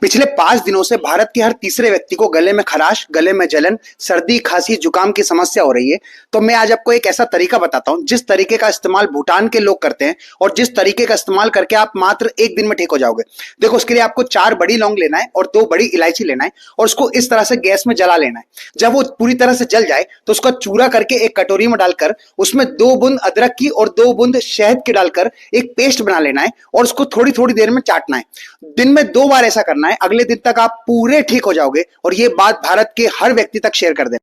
पिछले 5 दिनों से भारत के हर तीसरे व्यक्ति को गले में खराश, गले में जलन, सर्दी, खांसी, जुकाम की समस्या हो रही है। तो मैं आज आपको एक ऐसा तरीका बताता हूं जिस तरीके का इस्तेमाल भूटान के लोग करते हैं और जिस तरीके का इस्तेमाल करके आप मात्र 1 दिन में ठीक हो जाओगे। देखो, उसके लिए आपको 4 बड़ी लौंग लेना है और 2 बड़ी इलायची लेना है और उसको इस तरह से गैस में जला लेना है। जब वो पूरी तरह से जल जाए तो उसका चूरा करके एक कटोरी में डालकर उसमें 2 बूंद अदरक की और 2 बूंद शहद की डालकर एक पेस्ट बना लेना है और उसको थोड़ी थोड़ी देर में चाटना है। दिन में 2 बार ऐसा करना है। अगले दिन तक आप पूरे ठीक हो जाओगे और ये बात भारत के हर व्यक्ति तक शेयर कर देना।